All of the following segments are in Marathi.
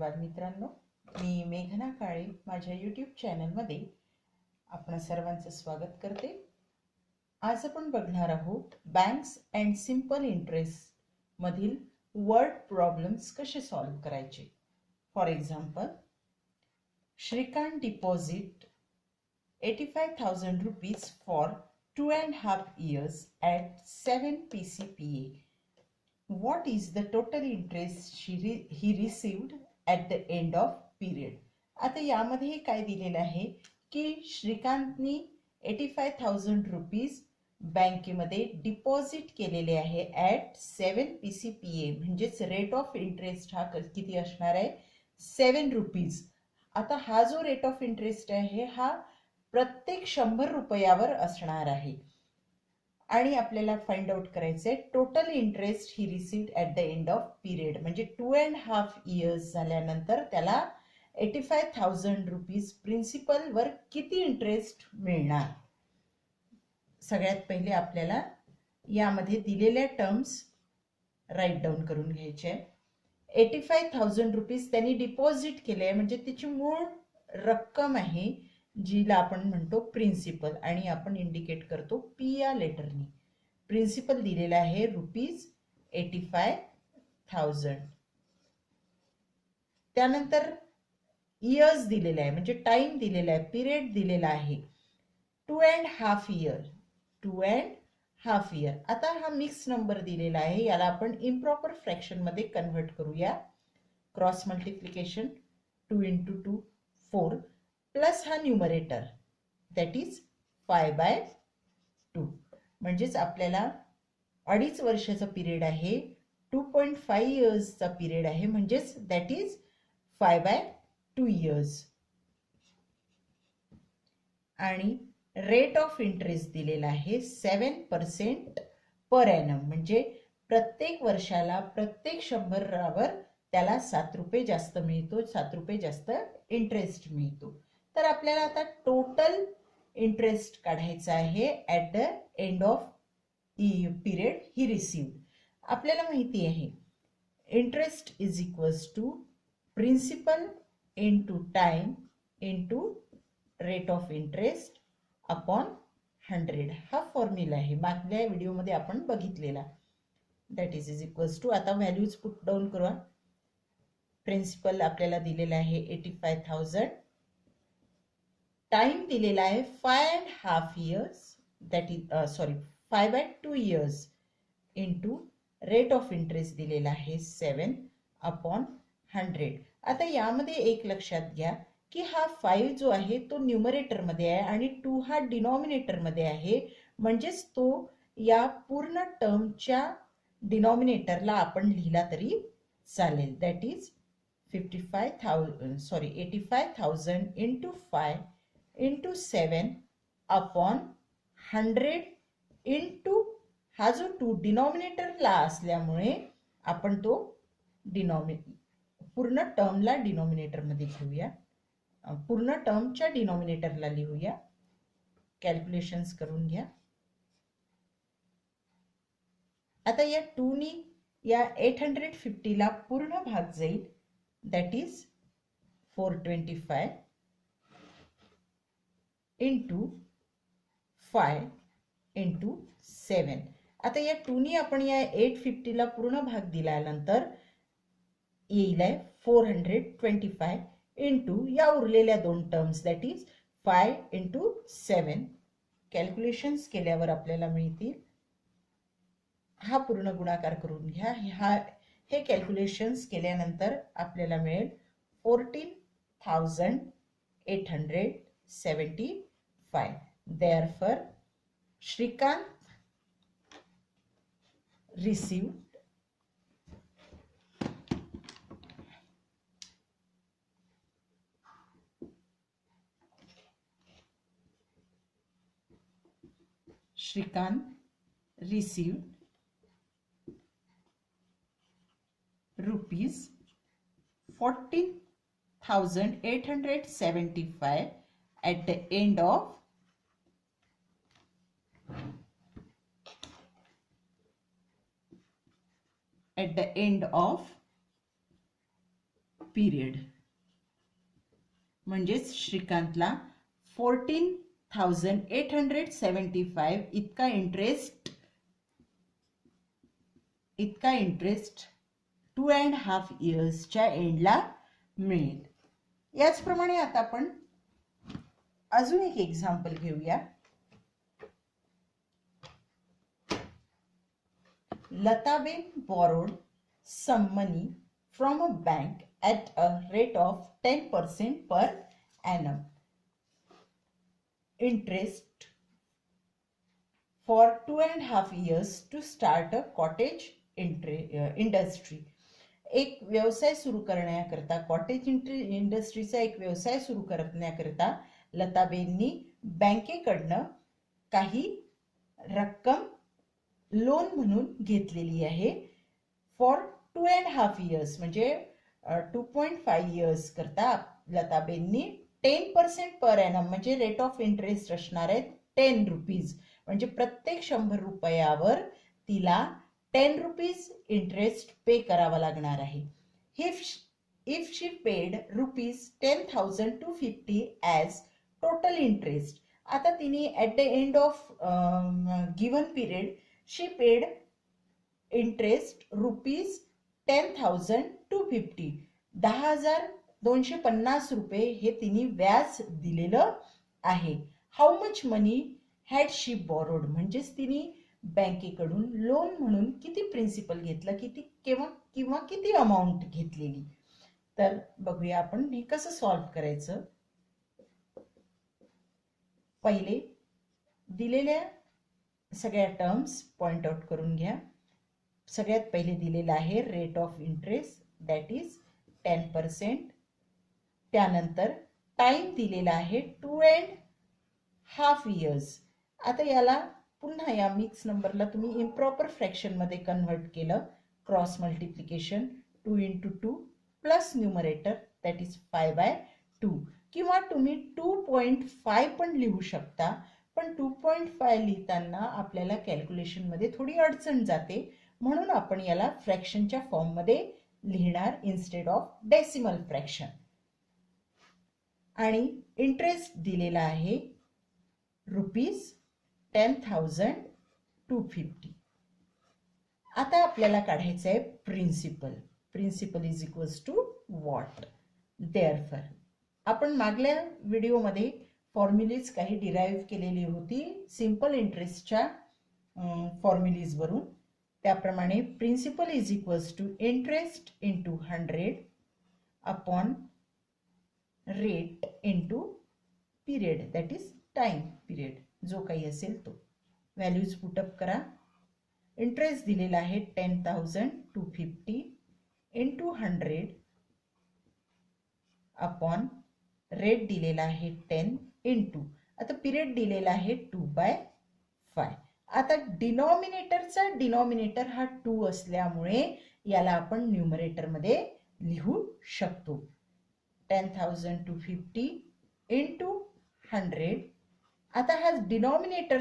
बालमित्रांनो, मी मेघना काळे माझ्या यूट्यूब चॅनलमध्ये आपण सर्वांचं स्वागत करते. आज आपण बघणार आहोत बँक्स अँड सिंपल इंटरेस्ट मधील वर्ड प्रॉब्लेम्स कसे सॉल्व करायचे. For example, Shrikant deposit 85,000 rupees for 2.5 years at 7 PCPA. What is the total interest he received at the end of period? आता यामध्ये काय दिलेलं आहे की श्रीकांतनी 85,000 रुपीज बँकेमध्ये डिपॉझिट केलेले आहे ॲट 7 PCPA, म्हणजेच रेट ऑफ इंटरेस्ट हा किती असणार आहे, 7 रुपीज. आता हा जो रेट ऑफ इंटरेस्ट आहे हा प्रत्येक 100 रुपयावर असणार आहे आणि आपल्याला फाइंड आउट करायचं आहे total interest he received at the end of period. म्हणजे 2.5 years झाल्यानंतर त्याला 85,000 रुपीज प्रिन्सिपलवर किती इंटरेस्ट मिळणार. सगळ्यात पहिले आपल्याला यामध्ये दिलेल्या टर्म्स राईट डाऊन करून घ्यायचे. 85,000 रुपीज त्यांनी डिपॉझिट केले आहे, म्हणजे त्याची मूळ रक्कम आहे जिला आपण म्हणतो प्रिन्सिपल, आणि आपण इंडिकेट करतो पी या लेटरनी. प्रिन्सिपल दिलेला आहे ₹85,000. त्यानंतर इयर्स दिलेला आहे, म्हणजे टाइम दिलेला आहे, पिरियड दिलेला आहे 2.5 year. 2.5 year. आता हा मिक्स नंबर दिलेला आहे, याला आपण इम्प्रॉपर फ्रॅक्शन मध्ये कन्व्हर्ट करूया. क्रॉस मल्टिप्लिकेशन 2 × 2 4 प्लस हा न्यूमरेटर दॅट इज 5/2. म्हणजेच आपल्याला 2.5 वर्षाचा पिरियड आहे, 2.5 yearsचा पिरियड आहे, म्हणजेच दॅट इज 5/2 years. आणि रेट ऑफ इंटरेस्ट दिलेला आहे 7% पर ॲनम, म्हणजे प्रत्येक वर्षाला प्रत्येक 100वर त्याला 7 रुपये जास्त मिळतो, 7 रुपये जास्त इंटरेस्ट मिळतो. तर आपल्याला आता टोटल इंटरेस्ट काढायचा आहे at the end of period he received. आपल्याला माहिती आहे interest is equals to principal into time into rate of interest upon 100. हा फॉर्म्युला आहे, मागल्या व्हिडिओमध्ये आपण बघितलेला. दॅट इज इक्वल्स टू, आता व्हॅल्यूज पुट डाऊन करूया. प्रिन्सिपल आपल्याला दिलेला आहे 85,000, टाइम दिलेला आहे 5.5 years, that is 5/2 years into rate of interest दिलेला आहे 7/100. आता यामध्ये एक लक्षात घ्या की हा 5 जो आहे तो न्यूमरेटर मध्ये आहे आणि 2 हा डिनॉमिनेटर मध्ये आहे, म्हणजेच तो या पूर्ण टर्मच्या डिनॉमिनेटरला आपण लिहिला तरी चालेल. That is 85,000 into 5 into 7/100 into हा जो 2 डिनॉमिनेटरला असल्यामुळे आपण तो पूर्ण टर्मला डिनॉमिनेटरमध्ये घेऊया, पूर्ण टर्मच्या डिनॉमिनेटरला लिहूया. कॅल्क्युलेशन्स करून घ्या. आता या 2 नी या 850 ला पूर्ण भाग जाईल, दॅट इज 425 इंटू 5 इंटू 7. आता या 2 नी आपण या 850 ला पूर्ण भाग दिल्यानंतर येईल 425 इंटू या उरलेल्या दोन terms that is 5 into 7. Calculations केल्यावर आपल्याला मिळतील, हा पूर्ण गुणाकार करून घ्या. हे कॅल्क्युलेशन्स केल्यानंतर आपल्याला मिळेल 14,875. Therefore, Shrikant received rupees 14,875 at the end of period. म्हणजेच श्रीकांतला 14,875 इतका इंटरेस्ट 2.5 इयर्सच्या एंडला मिळेल. याचप्रमाणे आता आपण अजून एक एक्झाम्पल घेऊया. लताबेन borrowed some money from a bank at a rate of 10% per annum interest for 2.5 years to start a cottage industry. एक व्यवसाय सुरू करण्याकरता, कॉटेज इंडस्ट्रीचा एक व्यवसाय सुरू करण्याकरता लताबेननी बँकेकडनं काही रक्कम लोन म्हणून घेतलेली आहे फॉर 2.5 इयर्स. म्हणजे 2.5 इयर्स करता लताबेननी 10% पर एनम म्हणजे रेट ऑफ इंटरेस्ट असणार आहे 10 रुपीज. म्हणजे प्रत्येक 100 रुपयावर तिला 10 रुपीज इंटरेस्ट पे करावा लागणार आहे. If she paid rupees 10,250 as total interest. आता तिने at the end of given period she paid interest rupees 10,250. 10,250 रुपये हे तिने व्याज दिलेलं आहे. How much money had she borrowed. म्हणजेच तिने बँकेकडून लोन म्हणून किती प्रिन्सिपल घेतलं, किंवा किती अमाऊंट घेतलेली. तर बघूया आपण हे कसं सॉल्व्ह करायचं. पहिले दिलेल्या सगळ्या टर्म्स पॉइंट आउट करून घ्या. सगळ्यात पहिले दिलेला आहे rate of interest that is 10%. त्यानंतर टाइम दिलेला आहे 2.5 इयर्स. आता याला पुन्हा या मिक्स नंबरला तुम्ही इम्प्रॉपर फ्रॅक्शन मध्ये कन्वर्ट केलं. Cross multiplication 2 into 2 plus numerator that is 5/2. किंवा तुम्ही 2.5 पण लिहू शकता. पण 2.5 लिहिताना आपल्याला कॅल्क्युलेशन मध्ये थोडी अडचण जाते, म्हणून आपण याला फ्रॅक्शनच्या फॉर्म मध्ये लिहिणार इन्स्टेड ऑफ डेसिमल फ्रॅक्शन. आणि इंटरेस्ट दिलेला आहे रुपीज 10,250. आता आपल्याला काढायचं आहे principal. Principal is equals to what. Therefore आपण मागल्या व्हिडिओमध्ये फॉर्म्युलीज काही डिराईव्ह केलेली होती सिंपल इंटरेस्टच्या फॉर्म्युलीजवरून. त्याप्रमाणे principal is equals to interest into 100 upon rate into period that is time period, जो काही असेल तो. व्हॅल्यूज पुटअप करा. इंटरेस्ट दिलेला आहे 10,250 इंटू 100 अपॉन रेट दिलेला आहे 10 इंटू, आता पिरियड दिलेला आहे 2/5. आता डिनॉमिनेटर हा 2 असल्यामुळे याला आपण न्यूमरेटर मध्ये लिहू शकतो. 10,250 इंटू 100. आता हा डिनॉमिनेटर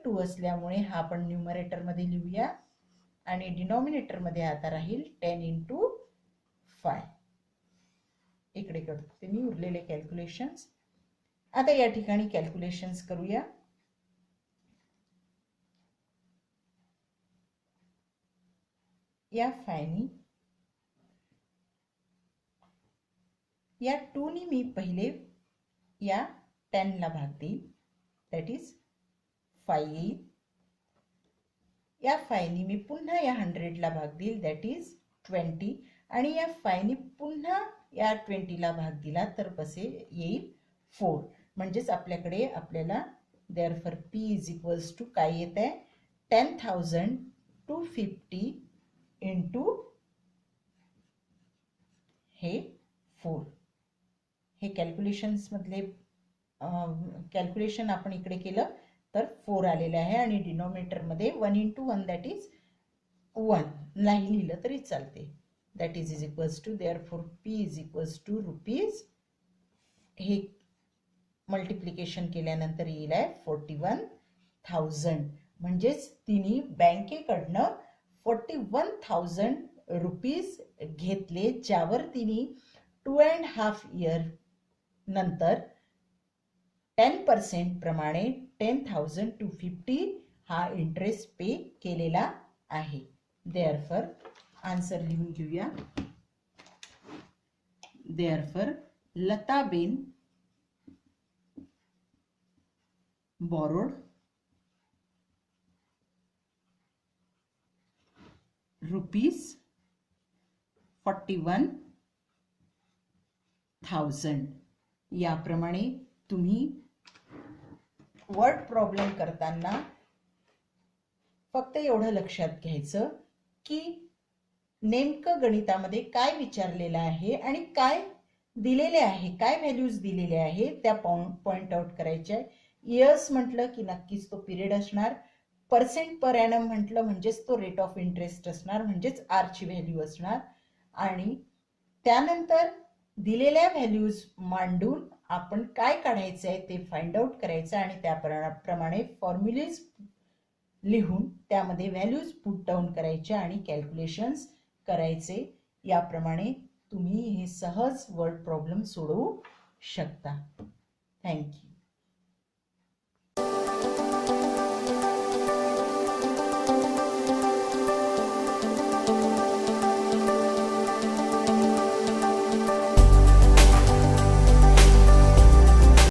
2 असल्यामुळे हा आपण न्यूमरेटर मध्ये लिहूया. आणि डिनॉमिनेटर मध्ये आता राहील 10 into 5. इकडे करते मी उरलेले कॅल्क्युलेशन्स. आता या ठिकाणी कॅल्क्युलेशन्स करूया. या 5 या 2 नी मी पहिले या 10 ला भाग देईल दॅट इज 5 येईल. या 5 नी मी पुन्हा या 100 ला भाग देईल दॅट इज 20. आणि या 5 नी पुन्हा या 20 ला भाग दिला तर कसे येईल 4. म्हणजेच आपल्याला therefore P is equals to काय येत आहे 10,250 इंटू हे 4. हे कॅल्क्युलेशन्स मधले कॅल्क्युलेशन आपण इकडे केलं तर 4 आलेले आहे. आणि डिनॉमिनेटर मध्ये 1 into 1 दॅट इज 1 नाही लिहिलं तरी चालते. That is equals to therefore P is equals to rupees. हे मल्टिप्लिकेशन केल्यानंतर येईल आहे 41,000. म्हणजेच तिने बँकेकडनं 41,000 रुपीज घेतले, ज्यावर तिने 2.5 इयर नंतर 10% प्रमाणे 10,250 हा इंटरेस्ट पे केलेला आहे. देअरफॉर आन्सर लिहून घेऊया. Therefore Lataben borrowed ₹41,000. याप्रमाणे तुम्ही वर्ड प्रॉब्लेम करताना फक्त एवढं लक्षात घ्यायचं की नेमकं गणितामध्ये काय विचारलेलं आहे आणि काय दिलेले आहे, काय व्हॅल्यूज दिलेले आहे त्या पॉइंट आउट करायच्या. इयर्स म्हटलं की नक्कीच तो पिरियड असणार. पर्सेंट पर ॲनम म्हटलं म्हणजेच तो रेट ऑफ इंटरेस्ट असणार, म्हणजेच आरची व्हॅल्यू असणार. आणि त्यानंतर दिलेल्या व्हॅल्यूज मांडून आपण काय काढायचं आहे ते फाइंड आउट करायचं आणि त्याप्रमाणे फॉर्म्युलेज लिहून त्यामध्ये व्हॅल्यूज पुट डाऊन करायच्या आणि कॅल्क्युलेशन्स करायचे. याप्रमाणे तुम्ही हे सहज वर्ड प्रॉब्लेम सोडवू शकता. थँक्यू.